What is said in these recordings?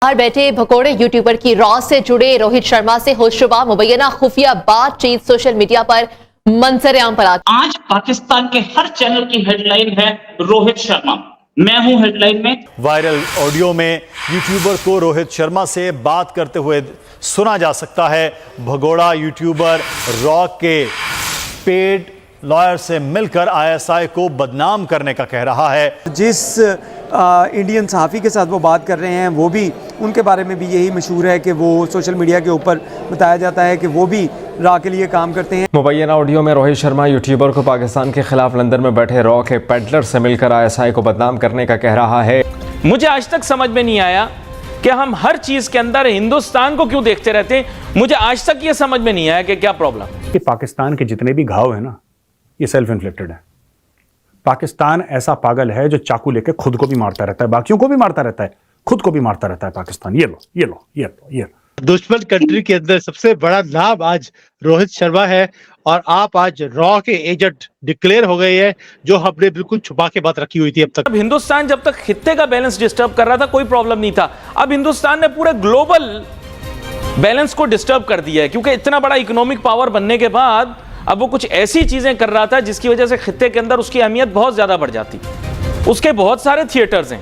बाहर बैठे भगोड़े यूट्यूबर की रॉ से जुड़े रोहित शर्मा से होशरुबा मुबैना खुफिया बातचीत सोशल मीडिया पर मंजर-ए-आम पर आज पाकिस्तान के हर चैनल की हेडलाइन है रोहित शर्मा। मैं हूं हेडलाइन में। वायरल ऑडियो में यूट्यूबर को रोहित शर्मा से बात करते हुए सुना जा सकता है। भगोड़ा यूट्यूबर रॉ के पेड लॉयर से मिलकर आईएसआई को बदनाम करने का कह रहा है। जिस इंडियन सहाफ़ी के साथ वो बात कर रहे हैं वो भी उनके बारे में भी यही मशहूर है कि वो सोशल मीडिया के ऊपर बताया जाता है कि वो भी रॉ के लिए काम करते हैं। मुबैना ऑडियो में रोहित शर्मा यूट्यूबर को पाकिस्तान के खिलाफ लंदन में बैठे रॉ के पेडलर से मिलकर आईएसआई को बदनाम करने का कह रहा है। मुझे आज तक समझ में नहीं आया कि हम हर चीज के अंदर हिंदुस्तान को क्यों देखते रहते हैं। मुझे आज तक ये समझ में नहीं आया कि क्या प्रॉब्लम। कि पाकिस्तान के जितने भी घाव है ना, ये सेल्फ इन्फ्लिक्टेड है। पाकिस्तान ऐसा पागल है जो चाकू लेके खुद को भी मारता रहता है, बाकियों को भी मारता रहता है, खुद को भी मारता रहता है पाकिस्तान। ये लो ये लो ये लो ये लो। दुश्मन कंट्री के अंदर सबसे बड़ा नाम आज रोहित शर्मा है और आप आज रॉ के एजेंट डिक्लेयर हो गए हैं, जो हमने बिल्कुल छुपा के बात रखी हुई थी अब तक। अब हिंदुस्तान जब तक खित्ते का बैलेंस डिस्टर्ब कर रहा था कोई प्रॉब्लम नहीं था। अब हिंदुस्तान ने पूरे ग्लोबल बैलेंस को डिस्टर्ब कर दिया है, क्योंकि इतना बड़ा इकोनॉमिक पावर बनने के बाद अब वो कुछ ऐसी चीजें कर रहा था जिसकी वजह से खित्ते के अंदर उसकी अहमियत बहुत ज्यादा बढ़ जाती। उसके बहुत सारे थिएटर्स हैं।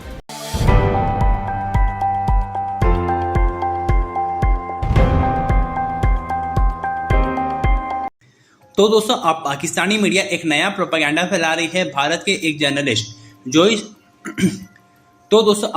तो दोस्तों, अब पाकिस्तानी मीडिया एक नया प्रोपेगेंडा फैला रही है भारत के एक जर्नलिस्ट जो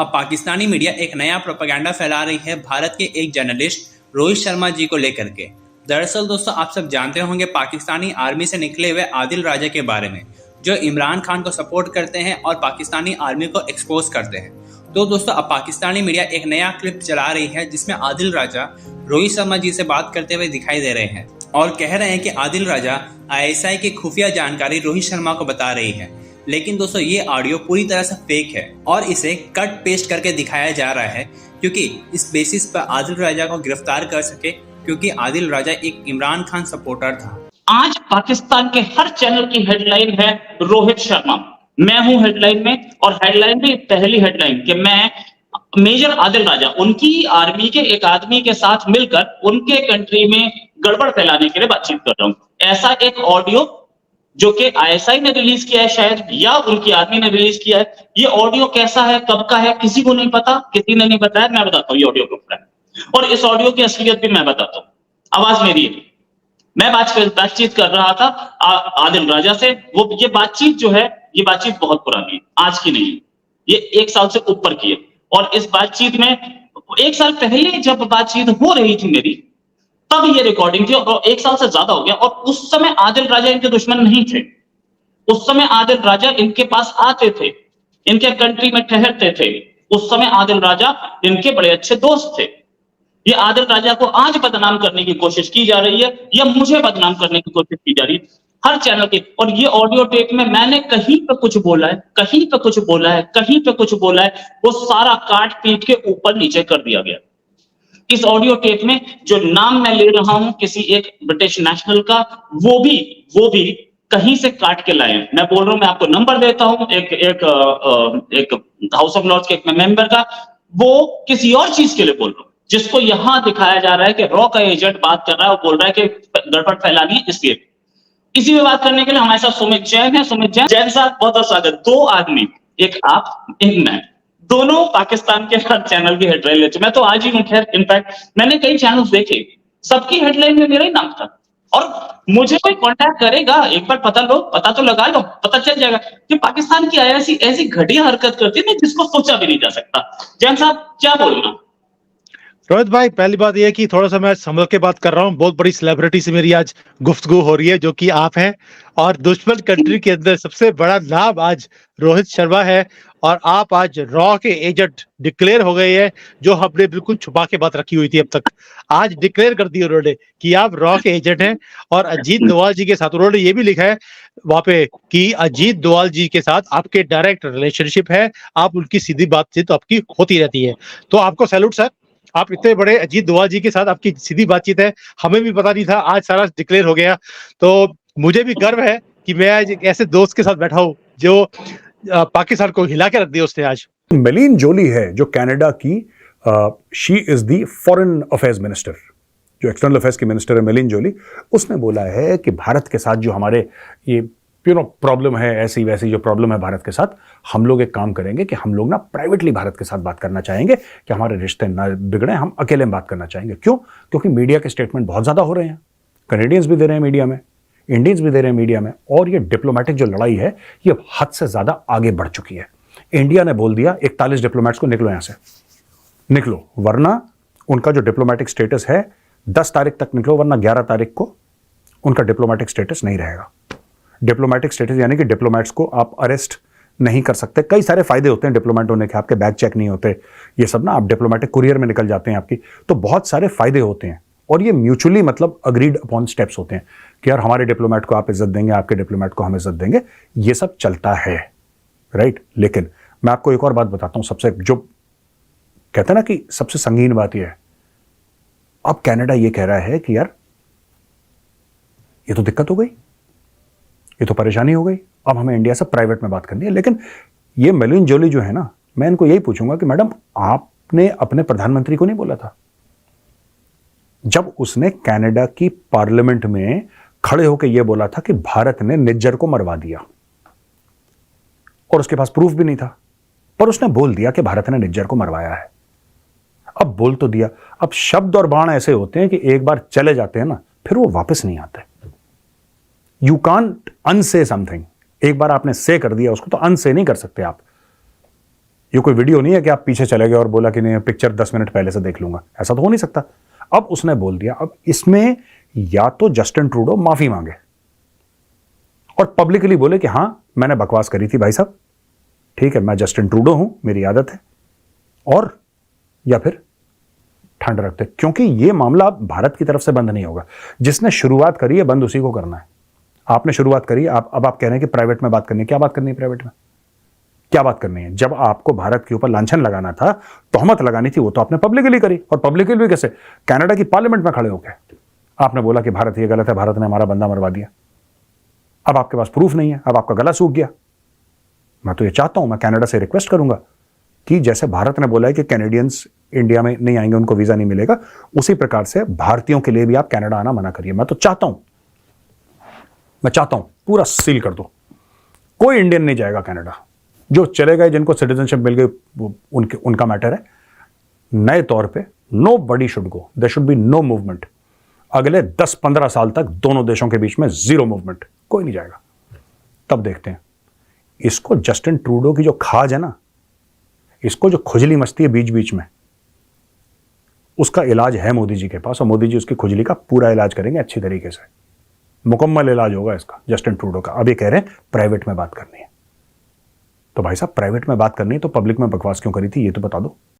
पाकिस्तानी मीडिया एक नया प्रोपेगेंडा फैला रही है भारत के एक जर्नलिस्ट रोहित शर्मा जी को लेकर के। दरअसल दोस्तों, आप सब जानते होंगे पाकिस्तानी आर्मी से निकले हुए आदिल राजा के बारे में, जो इमरान खान को सपोर्ट करते हैं और पाकिस्तानी आर्मी को एक्सपोज करते हैं। तो दोस्तों, अब पाकिस्तानी मीडिया एक नया क्लिप चला रही है जिसमें आदिल राजा रोहित शर्मा जी से बात करते हुए दिखाई दे रहे हैं और कह रहे हैं कि आदिल राजा आईएसआई की खुफिया जानकारी रोहित शर्मा को बता रही है। लेकिन दोस्तों, ये ऑडियो पूरी तरह से फेक है और इसे कट पेस्ट करके दिखाया जा रहा है, क्योंकि इस बेसिस पर आदिल राजा को गिरफ्तार कर सके, क्योंकि आदिल राजा एक इमरान खान सपोर्टर था। आज पाकिस्तान के हर चैनल की हेडलाइन है रोहित शर्मा। मैं हूं हेडलाइन में, और हेडलाइन में पहली हेडलाइन कि मैं मेजर आदिल राजा उनकी आर्मी के एक आदमी के साथ मिलकर उनके कंट्री में गड़बड़ फैलाने के लिए बातचीत कर रहा हूं। ऐसा एक ऑडियो जो कि आईएसआई ने रिलीज किया है शायद, या उनकी आर्मी ने रिलीज किया है। ये ऑडियो कैसा है, कब का है, किसी को नहीं पता, किसी ने नहीं बताया। मैं बताता हूँ ये ऑडियो कब का है, और इस ऑडियो की असलियत भी मैं बताता हूं। आवाज मेरी है। मैं बातचीत कर रहा था आदिल राजा से। वो ये बातचीत जो है, ये बातचीत बहुत पुरानी है, आज की नहीं है, ये 1 साल से ऊपर की है। और इस बातचीत में 1 साल पहले जब बातचीत हो रही थी मेरी, तब ये रिकॉर्डिंग थी, और 1 साल से ज्यादा हो गया। और उस समय आदिल राजा इनके दुश्मन नहीं थे। उस समय आदिल राजा इनके पास आते थे, इनके कंट्री में ठहरते थे। उस समय आदिल राजा इनके बड़े अच्छे दोस्त थे। ये आदिल राजा को आज बदनाम करने की कोशिश की जा रही है, या मुझे बदनाम करने की कोशिश की जा रही है हर चैनल की। और ये ऑडियो टेप में मैंने कहीं पे कुछ बोला है, कहीं पे कुछ बोला है, कहीं पे कुछ बोला है, वो सारा काट पीट के ऊपर नीचे कर दिया गया। इस ऑडियो टेप में जो नाम मैं ले रहा हूं किसी एक ब्रिटिश नेशनल का, वो भी कहीं से काट के लाए हैं। मैं बोल रहा हूं, मैं आपको नंबर देता हूं एक हाउस ऑफ लॉर्ड्स के एक मेंबर का, वो किसी और चीज के लिए बोल रहा हूं, जिसको यहां दिखाया जा रहा है कि रॉ का एजेंट बात कर रहा है, वो बोल रहा है कि गड़बड़ फैलानी है इसलिए। इसी में बात करने के लिए हमारे साथ सुमित जैन है। सुमित जैन साहब, बहुत बहुत स्वागत। 2 आदमी, एक आप, एक मैं, दोनों पाकिस्तान के हर चैनल की हेडलाइन लेते। मैं तो आज ही हूं, खैर इनफैक्ट मैंने कई चैनल्स देखे, सबकी हेडलाइन में मेरा ही नाम था। और मुझे कोई कांटेक्ट करेगा, एक बार पता तो लगा लो, पता चल जाएगा कि पाकिस्तान की ऐसी घटिया हरकत करती है जिसको सोचा भी नहीं जा सकता। जैन साहब, क्या बोलना? रोहित भाई, पहली बात यह है कि थोड़ा सा मैं संभल के बात कर रहा हूँ। बहुत बड़ी सेलिब्रिटी से मेरी आज गुफ्तगू हो रही है, जो कि आप हैं, और दुश्मन कंट्री के अंदर सबसे बड़ा नाम आज रोहित शर्मा है, और आप आज रॉ के एजेंट डिक्लेयर हो गए हैं, जो हमने बिल्कुल छुपा के बात रखी हुई थी अब तक। आज डिक्लेयर कर दी उन्होंने कि आप रॉ के एजेंट हैं, और अजीत डोभाल जी के साथ उन्होंने ये भी लिखा है वहां पे कि अजीत डोभाल जी के साथ आपके डायरेक्ट रिलेशनशिप है, आप उनकी सीधी बातचीत आपकी होती रहती है। तो आपको सैल्यूट सर, आप इतने बड़े अजीत डोभाल जी के साथ आपकी सीधी बातचीत है, हमें भी पता नहीं था, आज सारा डिक्लेयर हो गया। तो मुझे भी गर्व है कि मैं आज एक ऐसे दोस्त के साथ बैठा हूं जो पाकिस्तान को हिला के रख दिया उसने आज। मेलिन जोली है जो कनाडा की she is the foreign affairs minister, जो एक्सटर्नल अफेयर्स की मिनिस्टर है मेलिन जोली, उसने बोला है कि भारत के साथ जो हमारे ये प्रॉब्लम है, ऐसी वैसी जो प्रॉब्लम है भारत के साथ, हम लोग एक काम करेंगे कि हम लोग ना प्राइवेटली भारत के साथ बात करना चाहेंगे कि हमारे रिश्ते ना बिगड़े, हम अकेले में बात करना चाहेंगे। क्यों? क्योंकि मीडिया के स्टेटमेंट बहुत ज़्यादा हो रहे हैं, कनेडियंस भी दे रहे हैं मीडिया में, इंडियंस भी दे रहे हैं मीडिया में, और ये डिप्लोमेटिक जो लड़ाई है ये हद से ज़्यादा आगे बढ़ चुकी है। इंडिया ने बोल दिया 41 डिप्लोमेट्स को निकलो यहाँ से, निकलो, वरना उनका जो डिप्लोमेटिक स्टेटस है 10 तारीख तक निकलो, वरना 11 तारीख को उनका डिप्लोमेटिक स्टेटस नहीं रहेगा। डिप्लोमेटिक स्टेटस यानी कि डिप्लोमेट्स को आप अरेस्ट नहीं कर सकते। कई सारे फायदे होते हैं डिप्लोमेट होने के, आपके बैग चेक नहीं होते, ये सब ना, आप डिप्लोमेटिक कुरियर में निकल जाते हैं आपकी, तो बहुत सारे फायदे होते हैं। और ये म्यूचुअली मतलब अग्रीड अपॉन स्टेप्स होते हैं कि यार हमारे डिप्लोमेट को आप इज्जत देंगे, आपके डिप्लोमेट को हम इज्जत देंगे, ये सब चलता है, राइट। लेकिन मैं आपको एक और बात बताता हूं, सबसे जो कहते हैं ना कि सबसे संगीन बात यह है, अब कनाडा ये कह रहा है कि यार ये तो दिक्कत हो गई, ये तो परेशानी हो गई, अब हमें इंडिया से प्राइवेट में बात करनी है। लेकिन ये मेलिन जोली जो है ना, मैं इनको यही पूछूंगा कि मैडम आपने अपने प्रधानमंत्री को नहीं बोला था जब उसने कनाडा की पार्लियामेंट में खड़े होकर यह बोला था कि भारत ने निज्जर को मरवा दिया, और उसके पास प्रूफ भी नहीं था, पर उसने बोल दिया कि भारत ने निज्जर को मरवाया है। अब बोल तो दिया, अब शब्द और बाण ऐसे होते हैं कि एक बार चले जाते हैं ना, फिर वो वापस नहीं आते। यू कांट अनसे समथिंग, एक बार आपने से कर दिया उसको तो अनसे नहीं कर सकते आप। ये कोई वीडियो नहीं है कि आप पीछे चले गए और बोला कि नहीं पिक्चर 10 मिनट पहले से देख लूंगा, ऐसा तो हो नहीं सकता। अब उसने बोल दिया, अब इसमें या तो जस्टिन ट्रूडो माफी मांगे और पब्लिकली बोले कि हां मैंने बकवास करी थी भाई साहब, ठीक है, मैं जस्टिन ट्रूडो हूं, मेरी आदत है, और या फिर ठंड रखते, क्योंकि यह मामला भारत की तरफ से बंद नहीं होगा। जिसने शुरुआत करी है बंद उसी को करना है। आपने शुरुआत करी, अब आप कह रहे हैं कि प्राइवेट में बात करनी है। क्या बात करनी है प्राइवेट में? क्या बात करनी है? जब आपको भारत के ऊपर लांछन लगाना था, तोहमत लगानी थी, वो तो आपने पब्लिकली करी, और पब्लिकली भी कैसे? कनाडा की पार्लियामेंट में खड़े होकर आपने बोला कि भारत ये गलत है, भारत ने हमारा बंदा मरवा दिया। अब आपके पास प्रूफ नहीं है, अब आपका गला सूख गया। मैं तो ये चाहता हूं, मैं कनाडा से रिक्वेस्ट करूंगा कि जैसे भारत ने बोला है कि कैनेडियंस इंडिया में नहीं आएंगे, उनको वीजा नहीं मिलेगा, उसी प्रकार से भारतीयों के लिए भी आप कनाडा आना मना करिए। मैं चाहता हूं पूरा सील कर दो, कोई इंडियन नहीं जाएगा कनाडा। जो चले गए, जिनको सिटीजनशिप मिल गई, उनका मैटर है। नए तौर पे nobody should go, there should be no movement. अगले 10-15 साल तक दोनों देशों के बीच में जीरो मूवमेंट, कोई नहीं जाएगा। तब देखते हैं। इसको जस्टिन ट्रूडो की जो खाज है ना, इसको जो खुजली मचती है बीच बीच में, उसका इलाज है मोदी जी के पास, और मोदी जी उसकी खुजली का पूरा इलाज करेंगे अच्छी तरीके से। मुकम्मल इलाज होगा इसका जस्टिन ट्रूडो का। अब ये कह रहे हैं प्राइवेट में बात करनी है, तो भाई साहब प्राइवेट में बात करनी है तो पब्लिक में बकवास क्यों करी थी, ये तो बता दो।